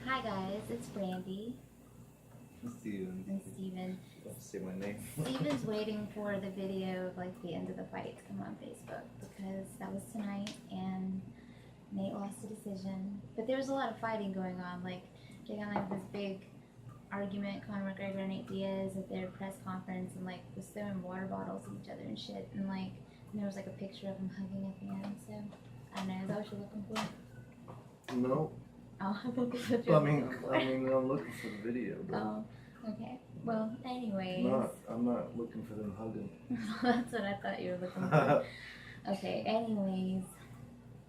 Hi guys, it's Brandi Steven. and Steven. Don't say my name. Steven's waiting for the video of like the end of the fight to come on Facebook because that was tonight and Nate lost the decision. But there was a lot of fighting going on. Like they got like this big argument, Conor McGregor and Nate Diaz at their press conference, and like was throwing water bottles at each other and shit. And like there was like a picture of them hugging at the end. So I don't know. Is that what you're looking for? No. Oh, I thought that's what you're looking for. I'm looking for the video, but Oh, okay. Well, anyways. I'm not looking for them hugging. That's what I thought you were looking for. Okay, anyways.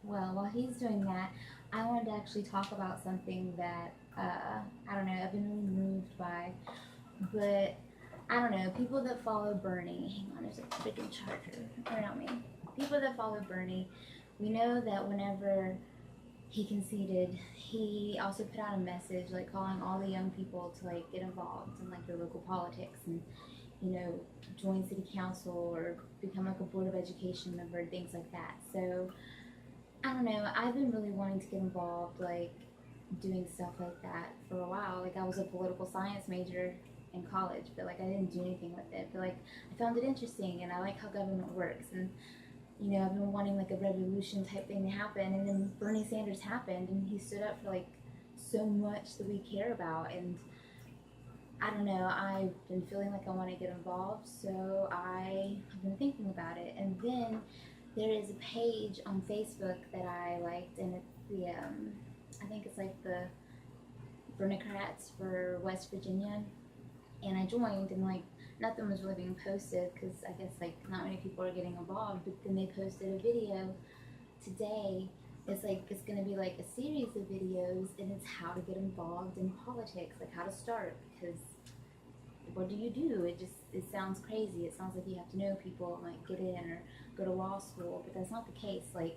Well, while he's doing that, I wanted to actually talk about something that, I don't know, I've been really moved by. But, I don't know, people that follow Bernie, hang on, there's a freaking charger around me. People that follow Bernie, we know that whenever he conceded, he also put out a message like calling all the young people to like get involved in like their local politics and, you know, join city council or become like a board of education member and things like that. So I don't know, I've been really wanting to get involved, like doing stuff like that for a while. Like I was a political science major in college, but like I didn't do anything with it. But like I found it interesting and I like how government works, and you know, I've been wanting like a revolution type thing to happen, and then Bernie Sanders happened, and he stood up for like so much that we care about, and I don't know, I've been feeling like I want to get involved, so I have been thinking about it, and then there is a page on Facebook that I liked, and it's the, I think it's like the Democrats for West Virginia, and I joined, and like nothing was really being posted because I guess like not many people are getting involved. But then they posted a video today. It's like it's gonna be like a series of videos, and it's how to get involved in politics, like how to start. Because what do? It sounds crazy. It sounds like you have to know people and like get in or go to law school, but that's not the case. Like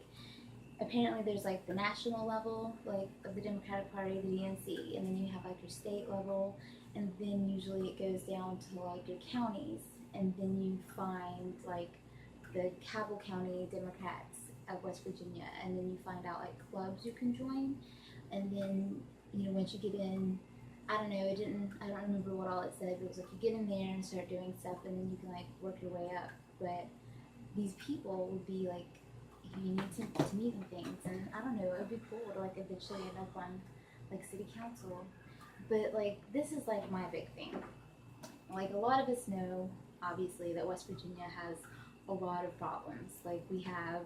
apparently there's like the national level like of the Democratic Party, the DNC, and then you have like your state level, and then usually it goes down to like your counties, and then you find like the Cabell County Democrats of West Virginia, and then you find out like clubs you can join, and then you know once you get in, I don't know, I don't remember what all it said, but it was like you get in there and start doing stuff, and then you can like work your way up. But these people would be like you need to meet and things, and I don't know, it would be cool to like eventually end up on like city council. But like this is like my big thing. Like a lot of us know, obviously, that West Virginia has a lot of problems. Like we have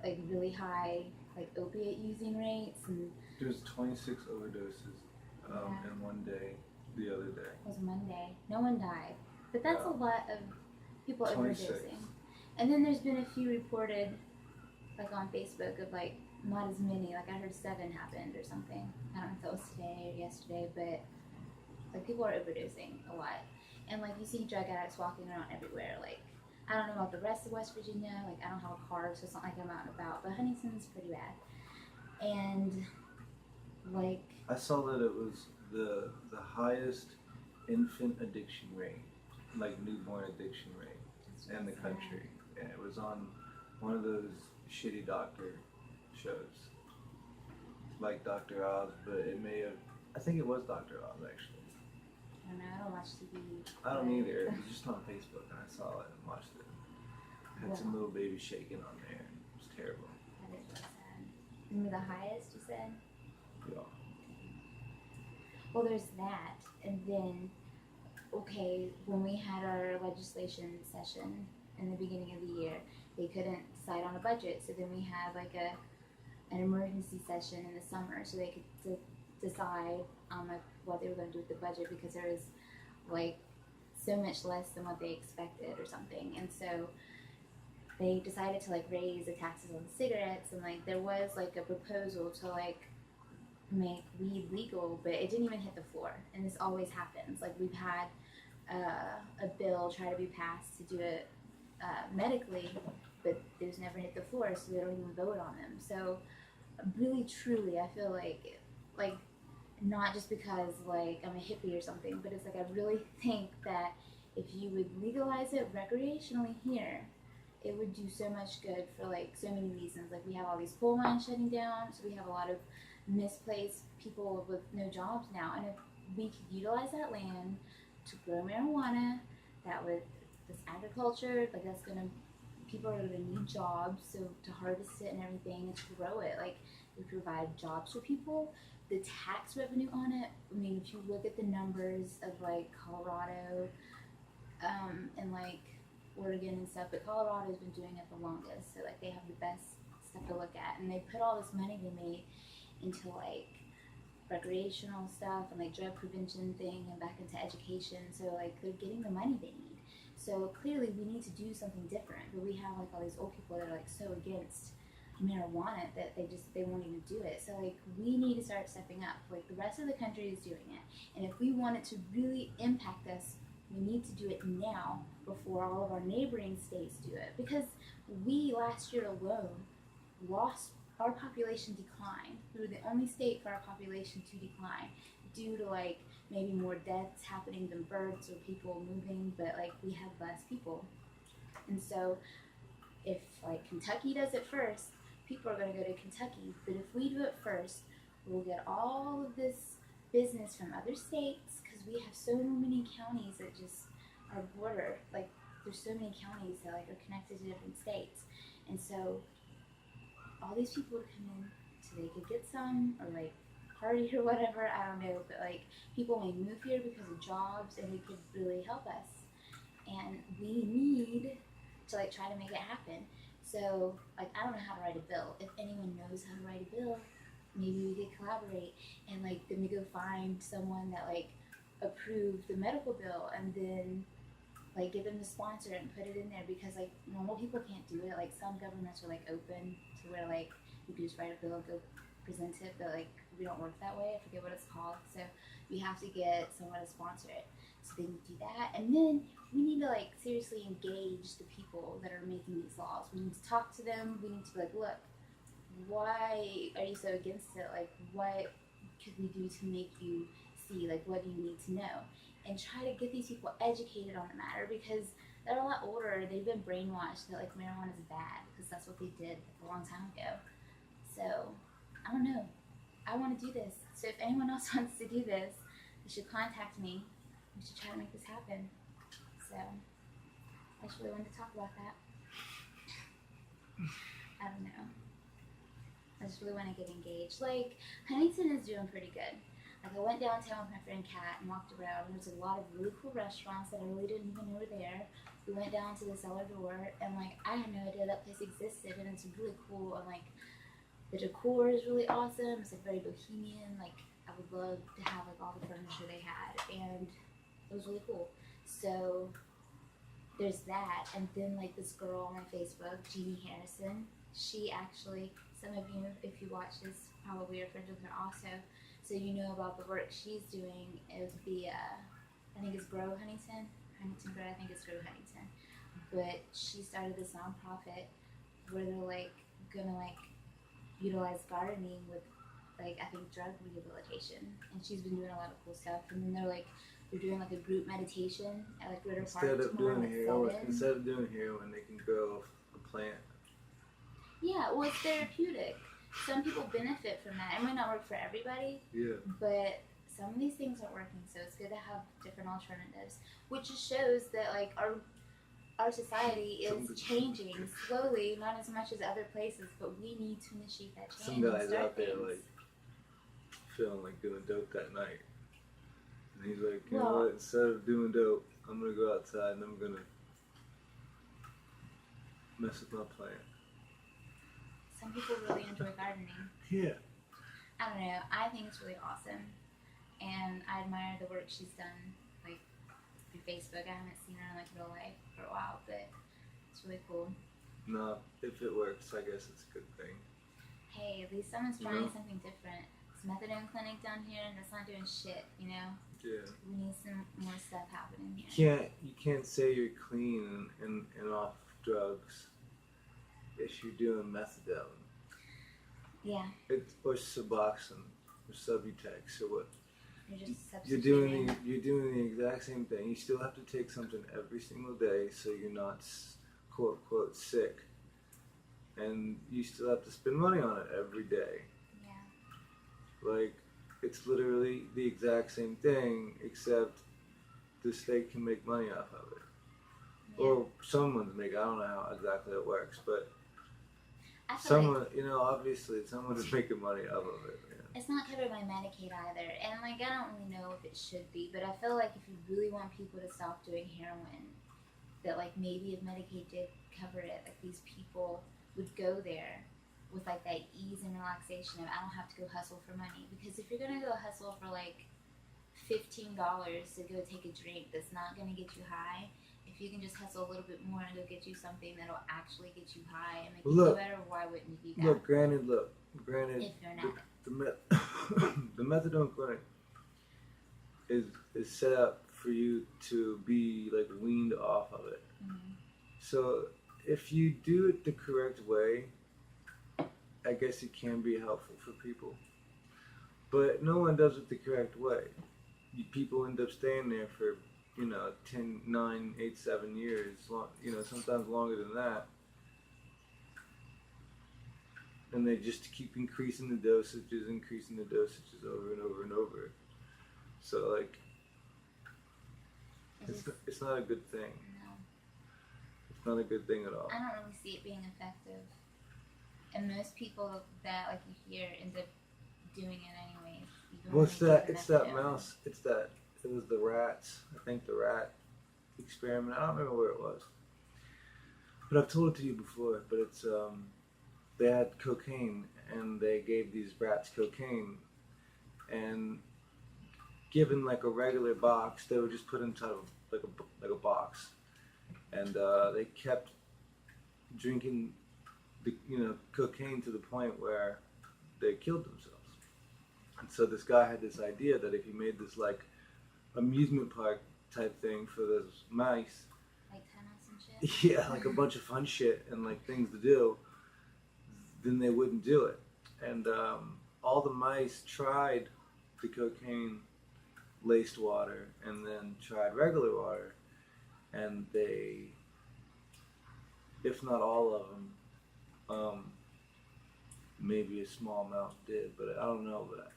like really high like opiate using rates, and There's 26 overdoses in one day the other day. it was Monday. No one died, but that's a lot of people 26. overdosing. And then there's been a few reported like on Facebook of like not as many. Like I heard 7 happened or something. I don't know if that was today or yesterday, but like people are overdosing a lot. And like you see drug addicts walking around everywhere. Like I don't know about the rest of West Virginia. Like I don't have a car, so it's not like I'm out and about. But Huntington's pretty bad. And like I saw that it was the highest infant addiction rate, like newborn addiction rate in the country. And it was on one of those shitty doctor shows, like Dr. Oz, but it may have, I think it was Dr. Oz actually. I don't know. I don't watch TV. I don't either. It was just on Facebook and I saw it and watched it. Had some little baby shaking on there. It was terrible. That is really sad. Remember the highest you said? Yeah. Well, there's that, and then, okay, when we had our legislation session in the beginning of the year, they couldn't decide on a budget, so then we had like an emergency session in the summer, so they could decide on like what they were going to do with the budget, because there was like so much less than what they expected or something, and so they decided to like raise the taxes on cigarettes, and like there was like a proposal to like make weed legal, but it didn't even hit the floor. And this always happens. Like we've had a bill try to be passed to do it medically, but there's never hit the floor, so they don't even vote on them. So really, truly, I feel like not just because like I'm a hippie or something, but it's like I really think that if you would legalize it recreationally here, it would do so much good for like so many reasons. Like we have all these coal mines shutting down, so we have a lot of misplaced people with no jobs now. And if we could utilize that land to grow marijuana, that would, this agriculture, like that's gonna, people are gonna need jobs, so to harvest it and everything and to grow it, like we provide jobs for people. The tax revenue on it, I mean, if you look at the numbers of like Colorado, and like Oregon and stuff, but Colorado's been doing it the longest, so like they have the best stuff to look at, and they put all this money they made into like recreational stuff and like drug prevention thing and back into education, so like they're getting the money they need. So clearly we need to do something different, but we have like all these old people that are like so against marijuana that they won't even do it. So like we need to start stepping up. Like the rest of the country is doing it, and if we want it to really impact us, we need to do it now before all of our neighboring states do it. Because we last year alone lost, our population declined. We were the only state for our population to decline due to like maybe more deaths happening than births or people moving, but like we have less people. And so if like Kentucky does it first, people are going to go to Kentucky. But if we do it first, we'll get all of this business from other states, because we have so many counties that just are border, like there's so many counties that like are connected to different states, and so all these people would come in so they could get some or like party or whatever, I don't know, but like people may move here because of jobs and it could really help us, and we need to like try to make it happen. So like I don't know how to write a bill. If anyone knows how to write a bill, maybe we could collaborate, and like then we go find someone that like approved the medical bill, and then like get them to sponsor it and put it in there, because like normal people can't do it. Like some governments are like open to where like you can just write a bill and go present it, but like we don't work that way. I forget what it's called. So we have to get someone to sponsor it. So then we do that, and then we need to like seriously engage the people that are making these laws. We need to talk to them. We need to be like, look, why are you so against it? Like, what could we do to make you see? Like, what do you need to know? And try to get these people educated on the matter, because they're a lot older. They've been brainwashed that like marijuana is bad because that's what they did a long time ago. So I don't know. I want to do this. So if anyone else wants to do this, you should contact me. We should try to make this happen. So I just really wanted to talk about that. I don't know. I just really want to get engaged. Like, Huntington is doing pretty good. Like, I went downtown with my friend Kat and walked around, and there's a lot of really cool restaurants that I really didn't even know were there. We went down to the cellar door, and like, I had no idea that place existed, and it's really cool, and like, the decor is really awesome. It's like very bohemian. Like, I would love to have like all the furniture they had, and it was really cool. So there's that, and then like this girl on my Facebook, Jeannie Harrison, she actually, some of you, if you watch this, probably are friends with her also, so you know about the work she's doing. It was the, I think it's Grow Huntington, Grow, I think it's Grow Huntington, but she started this nonprofit where they're like gonna like utilize gardening with like, I think, drug rehabilitation, and she's been doing a lot of cool stuff. And then they're doing like a group meditation at like Ritter Park tomorrow at 7. Instead of doing heroin, they can grow a plant. Yeah, well, it's therapeutic. Some people benefit from that. It might not work for everybody. Yeah. But some of these things aren't working, so it's good to have different alternatives, which just shows that like our society is changing slowly, not as much as other places, but we need to initiate that change. Some guys and out there things. like feeling like doing dope that night, and he's like, you know what? Instead of doing dope, I'm gonna go outside and I'm gonna mess with my plant. Some people really enjoy gardening. Yeah. I don't know. I think it's really awesome, and I admire the work she's done, like through Facebook. I haven't seen her in like real life for a while, but it's really cool. No, if it works, I guess it's a good thing. Hey, at least someone's trying something different. It's methadone clinic down here, and it's not doing shit, you know? Yeah. We need some more stuff happening here. You can't say you're clean and off drugs if you're doing methadone. Yeah. Or Suboxone or Subutex or what. You're just you're doing the exact same thing. You still have to take something every single day so you're not quote unquote sick, and you still have to spend money on it every day. Yeah. it's literally the exact same thing, except the state can make money off of it. Yeah. Or someone's making, I don't know how exactly it works, but I feel someone, obviously someone is making money off of it. it's not covered by Medicaid either, and like I don't really know if it should be, but I feel like if you really want people to stop doing heroin, that like maybe if Medicaid did cover it, like these people would go there with like that ease and relaxation of I don't have to go hustle for money. Because if you're gonna go hustle for like $15 to go take a drink that's not gonna get you high, if you can just hustle a little bit more and go get you something that'll actually get you high and make you feel better, why wouldn't you do that? Granted, If you're not. the methadone clinic is set up for you to be like weaned off of it. Mm-hmm. So if you do it the correct way, I guess it can be helpful for people. But no one does it the correct way. People end up staying there for 10, 9, 8, 7 years, sometimes longer than that. And they just keep increasing the dosages over and over and over. So like, it's not a good thing. No. It's not a good thing at all. I don't really see it being effective. And most people that like you hear end up doing it anyways. Well, it's that mouse. It was the rats. I think the rat experiment. I don't remember where it was. But I've told it to you before. But it's they had cocaine and they gave these rats cocaine, and given like a regular box, they were just put inside of like a box, and they kept drinking the cocaine to the point where they killed themselves. And so this guy had this idea that if he made this like amusement park type thing for those mice, like tennis and shit. yeah, like a bunch of fun shit and like things to do, then they wouldn't do it. And all the mice tried the cocaine laced water and then tried regular water, and they, if not all of them, maybe a small amount did, but I don't know, but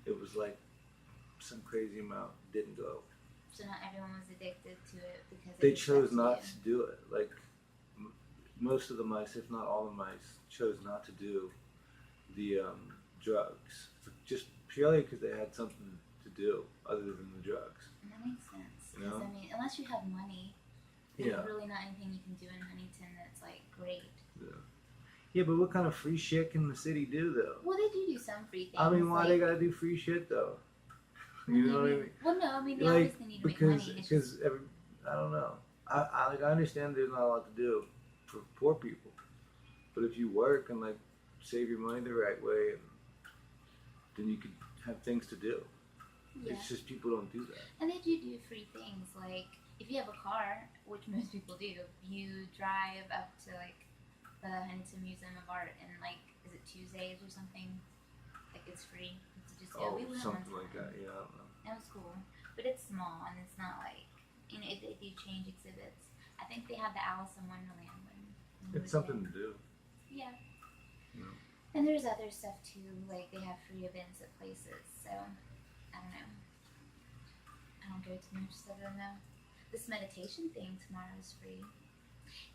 it was like some crazy amount didn't go. So not everyone was addicted to it because they chose not to do it. Like most of the mice, if not all the mice, chose not to do the drugs, just purely because they had something to do other than the drugs. And that makes sense. Because I mean, unless you have money, there's really not anything you can do in Huntington that's like great. Yeah, but what kind of free shit can the city do though? Well, they do some free things. I mean, why they gotta do free shit though? You know what I mean? Well, no, I mean they obviously need to make money. Because I don't know. I understand there's not a lot to do for poor people, but if you work and like save your money the right way, then you could have things to do. Yeah. It's just people don't do that. And they do free things. Like if you have a car, which most people do, you drive up to like the Huntington Museum of Art, and like, is it Tuesdays or something? Like it's free to just go. We went something like that. Yeah, I don't know. It was cool, but it's small and it's not like if they do change exhibits. I think they have the Alice in Wonderland one. It's something to do. Yeah. No. And there's other stuff too, like they have free events at places. So I don't know. I don't go to much of them though. This meditation thing tomorrow is free.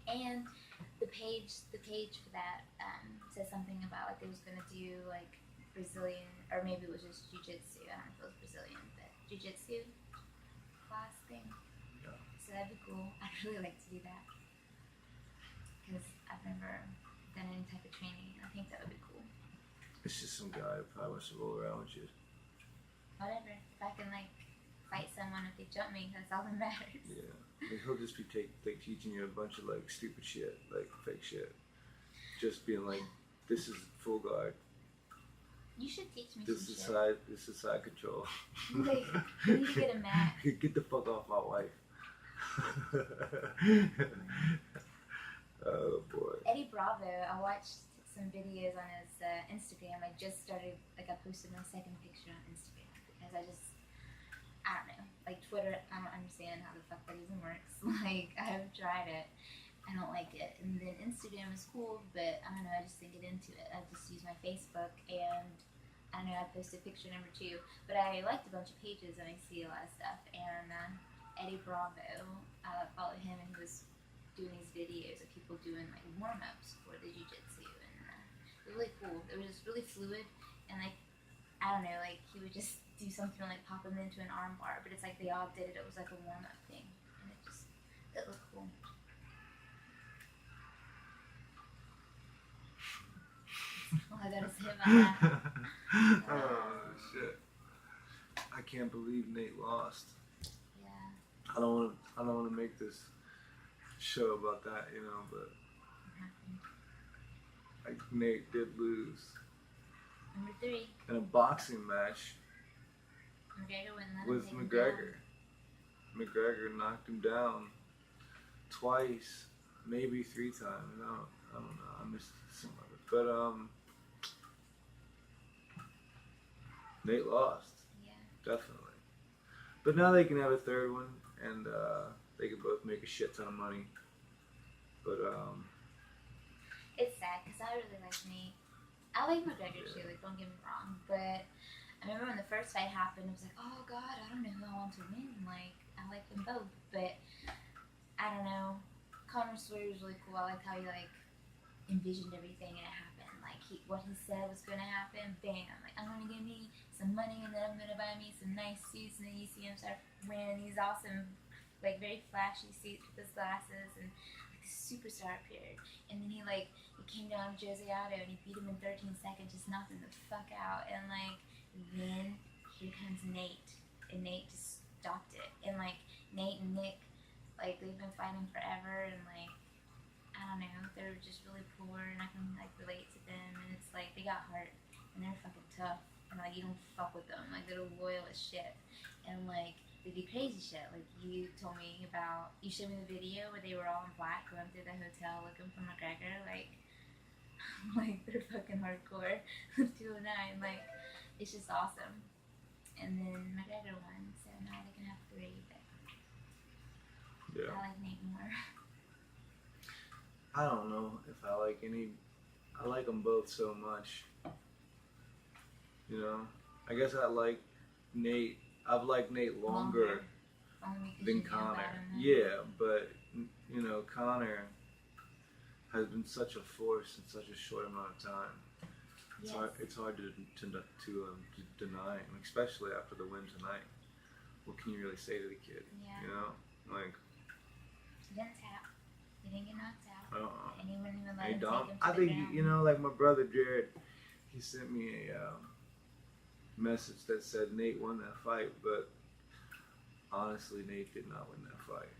And the page for that says something about like it was gonna do like Brazilian, or maybe it was just jiu-jitsu. I don't know if it was Brazilian, but jiu-jitsu class thing. Yeah. So that'd be cool. I'd really like to do that because I've never done any type of training. I think that would be cool. It's just some guy who probably wants to roll around with you. Whatever. If I can like fight someone if they jump me, that's all that matters. Yeah. Like, he'll just be teaching you a bunch of like stupid shit, like fake shit. Just being like, this is full guard. You should teach me this some is shit. This is side control. Like, you need to get a mat. Get the fuck off my wife. Oh boy. Eddie Bravo, I watched some videos on his Instagram. I just started, like I posted my second picture on Instagram because I don't know, like Twitter, I don't understand how the fuck that even works. Like, I've tried it, I don't like it. And then Instagram is cool, but I don't know, I just didn't get into it. I just use my Facebook, and I don't know, I posted picture number 2. But I liked a bunch of pages and I see a lot of stuff. And Eddie Bravo, I followed him and he was doing these videos of people doing like warm-ups for the jiu-jitsu. And it was really cool. It was just really fluid. And like, I don't know, like he would just do something like pop them into an arm bar. But it's like they all did it. It was like a warm-up thing. And it looked cool. All I gotta say about that. Oh shit! I can't believe Nate lost. Yeah. I don't want to make this show about that, you know, but like Nate did lose Number 3. in a boxing match McGregor wouldn't let him with take him McGregor. McGregor knocked him down twice, maybe 3 times. I don't know. I missed some of it, but Nate lost. Yeah. Definitely. But now they can have a third one, and they can both make a shit ton of money. But It's sad because I really like Nate. I like McGregor too, like don't get me wrong. But I remember when the first fight happened, it was like, oh god, I don't know who I want to win. Like, I like them both. But I don't know. Connor's story was really cool. I liked how he like envisioned everything and it happened. Like what he said was gonna happen, bam. Like, I'm gonna give me some money and then I'm gonna buy me some nice suits, and then you see him start wearing these awesome, like very flashy suits with his glasses, and like a superstar appeared. And then he came down to Jose Aldo and he beat him in 13 seconds, just knocked him the fuck out. And like then here comes Nate, and Nate just stopped it. And like Nate and Nick, like they've been fighting forever, and like I don't know, they're just really poor, and I can like relate to them. And it's like they got heart, and they're fucking tough, and like you don't fuck with them, like they're loyal as shit, and like they do crazy shit. Like you told me about, you showed me the video where they were all in black going through the hotel looking for McGregor. Like they're fucking hardcore. 209, like it's just awesome. And then McGregor won, so now they can have 3. But yeah. I like Nate more. I don't know if I like any. I like them both so much. You know, I guess I like Nate. I've liked Nate longer than Connor. Yeah, but you know, Connor has been such a force in such a short amount of time. It's hard to deny him, especially after the win tonight. What can you really say to the kid? Yeah. You know, like. He didn't tap. He didn't get knocked out. And he wouldn't even let him take him to I the think ground. you know, like my brother Jared, he sent me a message that said Nate won that fight, but honestly, Nate did not win that fight.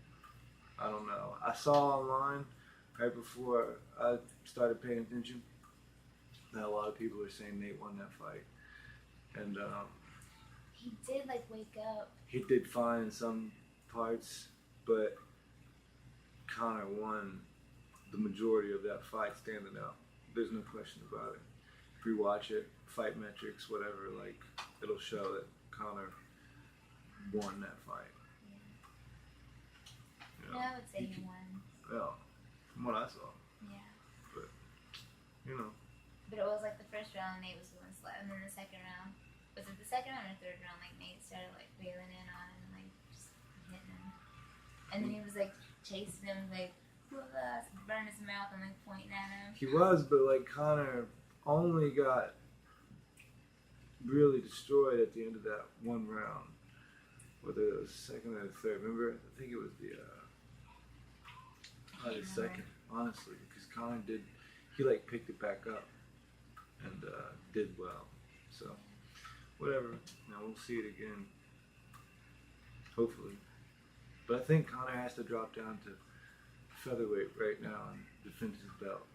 I don't know. I saw online right before I started paying attention that a lot of people are saying Nate won that fight, and he did like wake up. He did fine in some parts, but Connor won the majority of that fight standing up. There's no question about it. If you watch it, fight metrics, whatever, like it'll show that Connor won that fight. Yeah. You know, I would say he won. Yeah, from what I saw. Yeah. But you know. But it was like the first round, Nate was the one slow, and then the second round, was it the second round or third round? Like Nate started like wailing in on him, like just hitting him, and then he was like chasing him, like burning his mouth and like pointing at him. He was, but like Connor only got really destroyed at the end of that one round, whether it was second or the third. Remember, I think it was the second, honestly, because Connor he like picked it back up and did well. So whatever. Now we'll see it again, hopefully. But I think Connor has to drop down to featherweight right now and defend his belt.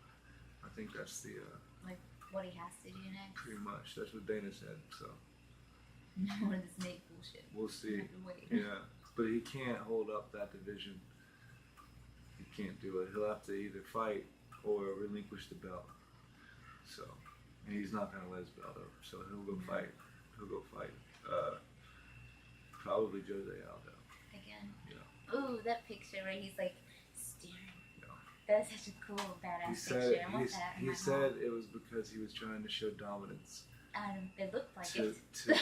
I think that's the like what he has to do next. Pretty much. That's what Dana said. So more of this Nate bullshit. We'll see. Yeah, but he can't hold up that division. He can't do it. He'll have to either fight or relinquish the belt. So, and he's not gonna let his belt over. So he'll go fight. He'll go fight. Probably Jose Aldo. Again. Yeah. Ooh, that picture where he's like staring. Yeah. That's such a cool, badass picture. I want that in my said home. it was because he was trying to show dominance. It looked like to it. the.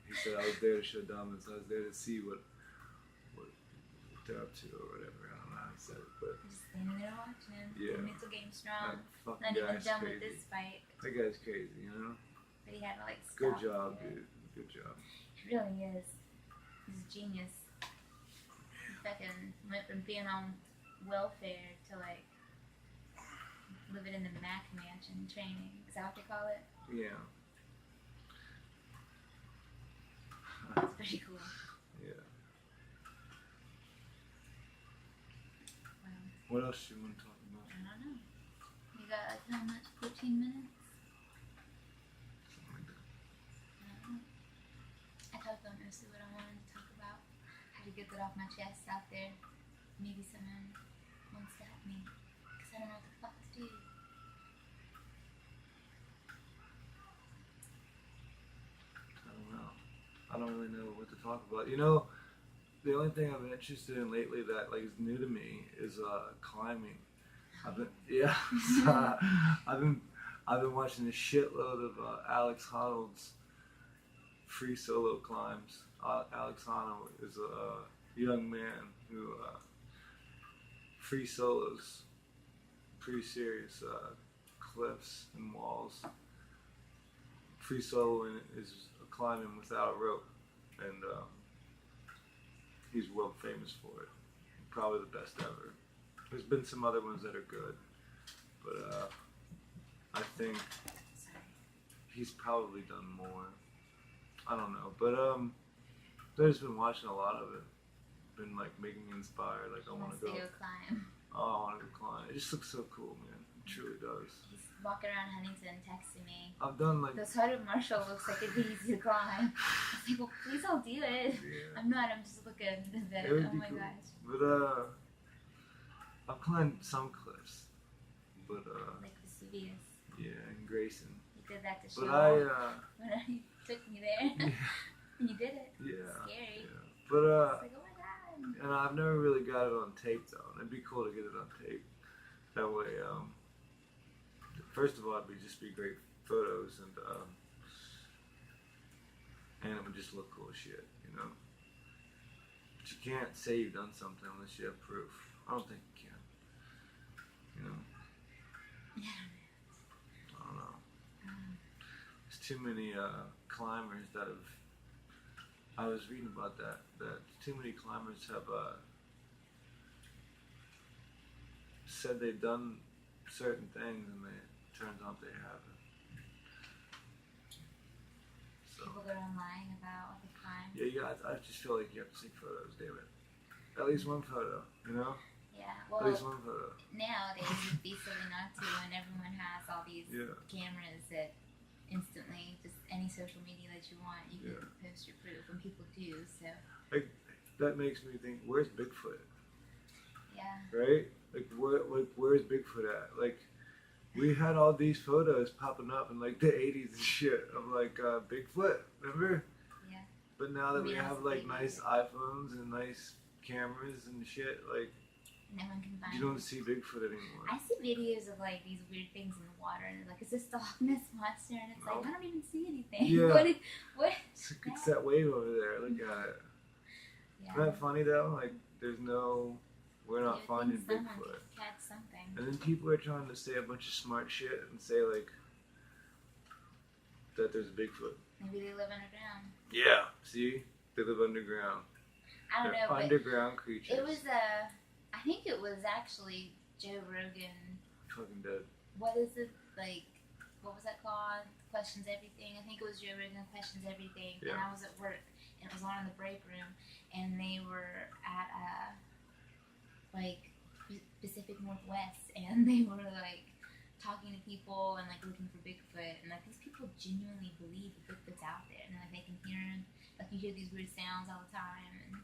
He said I was there to show dominance. I was there to see what they're up to or whatever. I don't know how he said it, but Just standing there watching him. Yeah. The mental game strong. that fucking Not even guy's done crazy. with this fight. That guy's crazy, you know. But he had to like Good stop. job, it. dude. Good job. He really is. He's a genius. He fucking went from being on welfare to like living in the Mac mansion training. Is that what they call it? Yeah. It's pretty cool. Yeah. Wow. What else do you want to talk about? I don't know. You got like how much? 14 minutes? Something like that. I don't know. I talked about mostly what I wanted to talk about. How to get that off my chest out there. Maybe someone wants to help me. Because I don't know what the fuck to do. I don't know. I don't really know what to talk about. You know, the only thing I've been interested in lately that like is new to me is climbing. I've been watching a shitload of Alex Honnold's free solo climbs. Alex Honnold is a young man who free solos, pretty serious cliffs and walls. Free soloing is climbing without a rope, and he's world famous for it. Probably the best ever. There's been some other ones that are good, but I think he's probably done more. I don't know, but I've just been watching a lot of it. Been like making me inspired. Like I want to go. Climb. Oh, I want to go climb. It just looks so cool, man. It truly does. He's walking around Huntington texting me. I've done like. This Heart of Marshall looks like it'd be easy to climb. I was like, well, please don't do it. Yeah. I'm not. I'm just looking at it. It would Oh be my cool. gosh. But I've climbed some cliffs, but Like Vesuvius. yeah, in Grayson. You did that to show But off. When you took me there. yeah, And you did it. yeah, Scary. yeah. But It's like, oh my god. and I've never really got it on tape though. And it'd be cool to get it on tape. That way, first of all, it'd just be great photos, and it would just look cool as shit, you know. But you can't say you've done something unless you have proof. I don't think you can. You know. Yeah. I don't know. There's too many climbers that have. I was reading about that too many climbers have said they've done certain things and it turns out they haven't. So People go online about the climb. yeah, I just feel like you have to take photos, damn it. At least one photo, you know? Yeah. At least Well, one photo. nowadays it'd be silly not to when everyone has all these Yeah. cameras that instantly, just any social media that you want, you can Yeah. post your proof, and people do. So That makes me think, where's Bigfoot? yeah. Right? Where's Bigfoot at? Like, we had all these photos popping up in like the 80s and shit of like Bigfoot, remember? Yeah. But now that we Yeah, have like it's nice iPhones and nice cameras and shit, like No one can find you don't see Bigfoot anymore. I see videos of like these weird things in the water, and they're like, is this the Loch Ness monster? And it's like, No. I don't even see anything. Yeah. What? It's that wave over there. Look at it. Yeah. Isn't that funny though? Like we're not You'd finding think someone Bigfoot. could catch something. And then people are trying to say a bunch of smart shit and say like that there's a Bigfoot. Maybe they live underground. Yeah. See? They live underground. I don't They're know, but underground creatures. it was I think it was actually Joe Rogan. Fucking dead. What is it like? What was that called? Questions Everything. I think it was Joe Rogan Questions Everything. Yeah. And I was at work, and it was on in the break room, and they were at like Pacific Northwest, and they were like talking to people and like looking for Bigfoot, and like these people genuinely believe that Bigfoot's out there, and like they can hear him. Like you hear these weird sounds all the time, and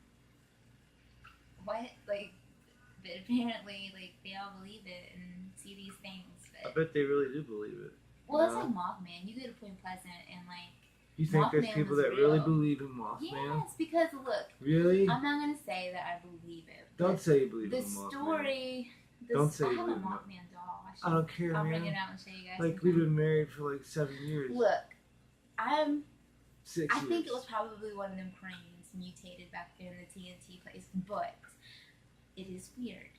what like. But apparently, like, they all believe it and see these things. I But bet they really do believe it. well, you it's know? like Mothman. You go to Point Pleasant and like You think there's Mothman people was that really real. believe in Mothman? yes, because look, Really? I'm not gonna say that I believe it. Don't but say you believe the in Mothman. story. Don't say I you have a believe in Mothman doll. I don't care, I'll bring man. it out and show you guys. Like we've sometime. been married for like 7 years. Look, I'm 6 I years. think it was probably one of them cranes mutated back there in the TNT place. But it is weird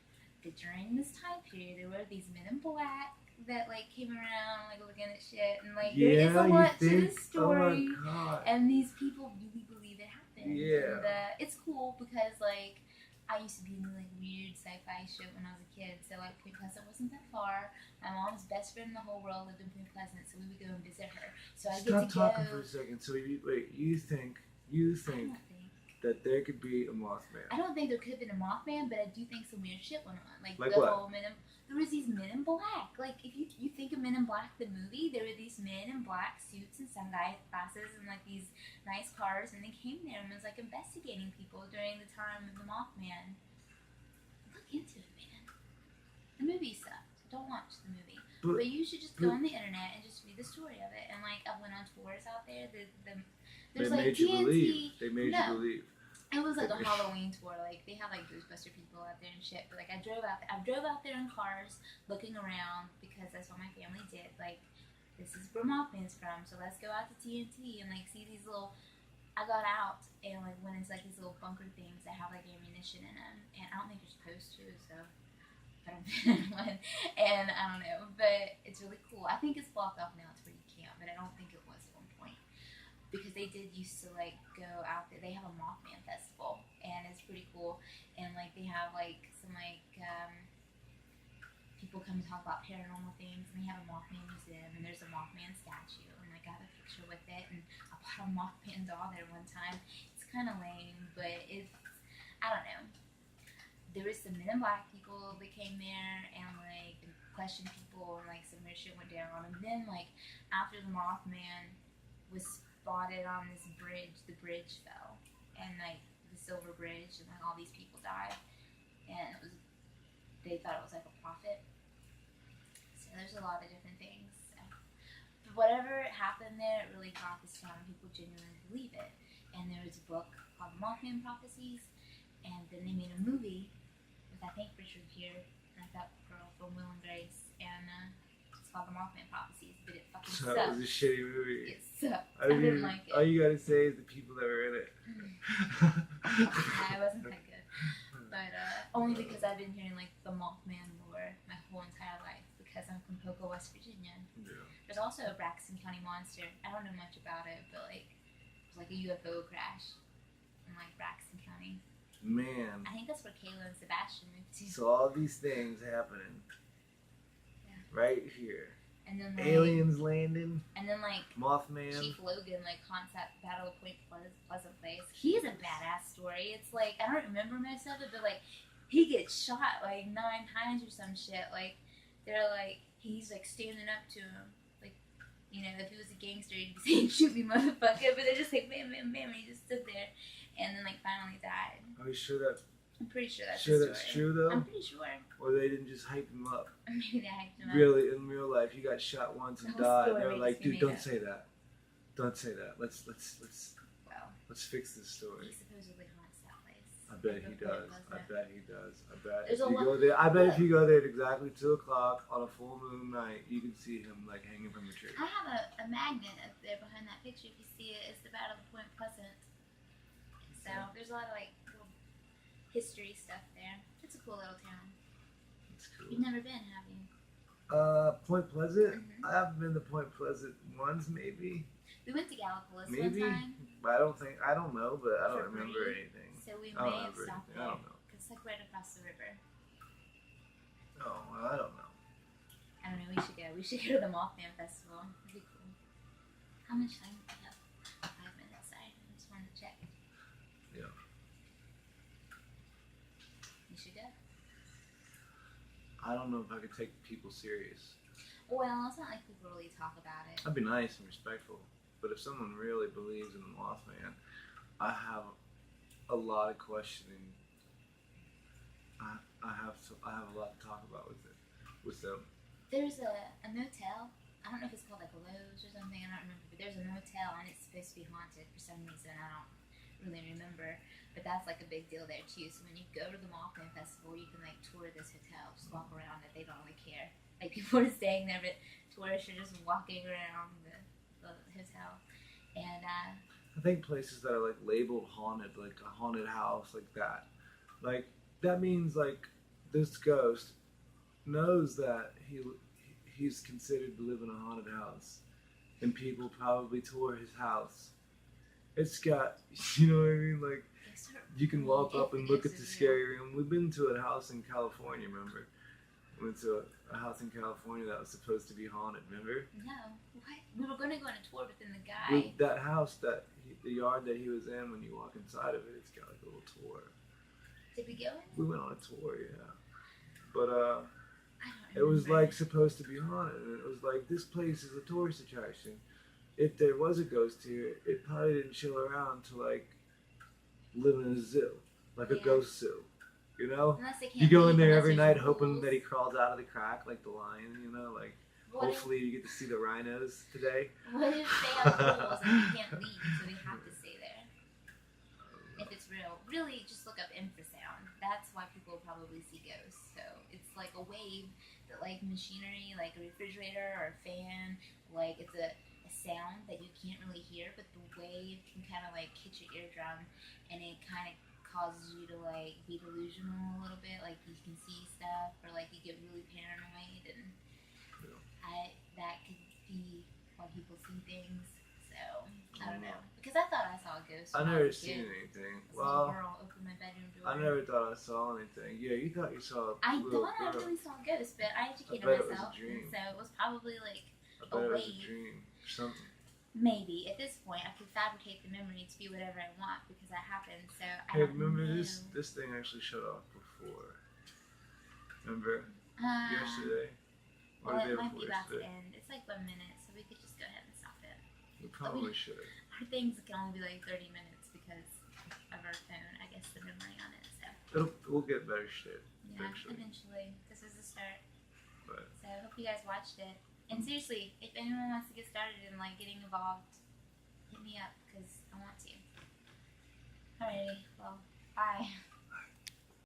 that during this time period, there were these men in black that like came around like looking at shit, and like there is a lot to this story, oh my God. and these people really believe it happened. Yeah. And it's cool because like I used to be into like weird sci-fi shit when I was a kid, so like Point Pleasant wasn't that far. My mom's best friend in the whole world lived in Point Pleasant, so we would go and visit her. So I Stop get to talking go. for a second. So you think I don't think. that there could be a Mothman? I don't think there could have been a Mothman, but I do think some weird shit went on. Like Like the what? whole there was these men in black. Like if you think of Men in Black the movie, there were these men in black suits and sunglasses and like these nice cars, and they came there and was like investigating people during the time of the Mothman. Look into it, man. The movie sucked. Don't watch the movie. But you should just go on the internet and just read the story of it. And like I went on tours out there. There's they like made you TNT. believe. They made you believe. It was like a Halloween tour. Like they had like Ghostbuster people out there and shit. But like I drove out there in cars, looking around because that's what my family did. Like this is where Mothman's from, so let's go out to TNT and like see these little. I got out and like went into like these little bunker things that have like ammunition in them, and I don't think you're supposed to, so. I don't one, and I don't know, but it's really cool. I think it's blocked off now to where you can't, but I don't think it was at one point because they did used to like go out there. They have a Mothman festival, and it's pretty cool. And like they have like some like people come to talk about paranormal things, and they have a Mothman museum, and there's a Mothman statue, and like I have a picture with it, and I bought a Mothman doll there one time. It's kind of lame, but it's I don't know. There was some Men in Black people that came there and like questioned people, and like some weird shit went down. And then like after the Mothman was spotted on this bridge, the bridge fell, and like the Silver Bridge, and like all these people died, and they thought it was like a prophet. So there's a lot of different things. So, whatever happened there, it really got this town, and people genuinely believe it. And there was a book called The Mothman Prophecies, and then they made a movie. I think Richard Gere and that girl from Will and Grace, and it's called The Mothman Prophecies, but it fucking sucked. That was a shitty movie. It sucked. I didn't like it. All you gotta say is the people that were in it. Yeah, it wasn't that good. But only because I've been hearing like the Mothman lore my whole entire life because I'm from Poco, West Virginia. Yeah. There's also a Braxton County monster. I don't know much about it, but like it was like a UFO crash in like Braxton County. Man. I think that's where Kayla and Sebastian moved to. So all these things happening. Yeah. Right here. And then like aliens landing. And then like Mothman. Chief Logan like haunts that Battle of Point Pleasant place. He has a badass story. It's like I don't remember most of it, but like he gets shot like 9 times or some shit. Like they're like he's like standing up to him. Like, you know, if he was a gangster he'd be saying shoot me motherfucker, but they're just like bam bam bam and he just stood there and then like finally died. Are you sure that I'm pretty sure that's true though? I'm pretty sure. Or they didn't just hype him up. Maybe they hyped him up. Really, in real life, he got shot once and The whole died. They were story like, is dude, don't made up. say that. Don't say that. Let's Well, fix this story. he supposedly haunts that place. I bet he Like, does. Point I Pleasant. bet he does. I bet There's if a you lot- go there, I bet if Look. you go there at exactly 2:00 on a full moon night, you can see him like hanging from a tree. I have a magnet up there behind that picture. If you see it, it's the Battle of Point Pleasant. So there's a lot of like little history stuff there. It's a cool little town. That's cool. You've never been, have you? Point Pleasant. Mhm. I haven't been to Point Pleasant once, maybe. We went to Gallipolis Maybe. one time. But I don't know, but I don't For remember free. anything. So we I don't may have remember stopped anything. I there. don't know. It's like right across the river. Oh, well, I don't know. I don't know, we should go. We should go to the Mothman Festival. It'd be cool. How much time do we have? 5 minutes, I just wanted to check. Yeah. You should go. I don't know if I could take people serious. Well, it's not like people really talk about it. I'd be nice and respectful, but if someone really believes in the Mothman, I have a lot of questioning. I have a lot to talk about with them. There's a motel. I don't know if it's called like Lowe's or something. I don't remember. But there's a motel and it's supposed to be haunted for some reason. I don't really remember. But that's like a big deal there too. So when you go to the Mothman Festival, you can like tour this hotel, just walk around it. They don't really care. Like people are staying there, but tourists are just walking around the hotel. And I think places that are like labeled haunted, like a haunted house, like that. Like that means like this ghost knows that he's considered to live in a haunted house, and people probably tour his house. It's got, you know what I mean, like you can walk up and look at the scary room. We've been to a house in California, remember? We went to a house in California that was supposed to be haunted, remember? No, what? We were gonna go on a tour, but then the guy. That house, the yard that he was in, when you walk inside of it, it's got like a little tour. Did we go in? We went on a tour, yeah. But I don't it was remember. like supposed to be haunted, and it was like this place is a tourist attraction. If there was a ghost here, it probably didn't show around to like live in a zoo, like a ghost zoo, you know. Unless they can't You go in leave there unless every there's night hoping rules. that he crawls out of the crack like the lion, you know, like. What Hopefully you get to see the rhinos today. What if they have rules and they can't leave, so they have to stay there? If it's real, really, just look up infrasound. That's why people probably see ghosts. So it's like a wave that, like machinery, like a refrigerator or a fan, like it's a sound that you can't really hear, but the wave can kind of like hit your eardrum, and it kind of causes you to like be delusional a little bit, like you can see stuff, or like you get really paranoid, and that could be why people see things. So I don't know, because I thought I saw a ghost. I never seen anything. This little girl opened my bedroom door. I never thought I saw anything. Yeah, you thought you saw a I little thought I girl. really saw a ghost, but I educated bet it was a myself, dream. and so it was probably like I bet it was a wave. dream or something. Maybe at this point I could fabricate the memory to be whatever I want because that happened. So I Hey, don't remember know. this thing actually shut off before. Remember yesterday? Well, Or the it day might be before about to yesterday? end. It's like 1 minute, so we could just go ahead and stop it. We probably should. Our things can only be like 30 minutes because of our phone. I guess the memory on it. So We'll get better shit yeah, eventually. eventually. This is the start. But So I hope you guys watched it. And seriously, if anyone wants to get started in like getting involved, hit me up because I want to. Alrighty, well, bye.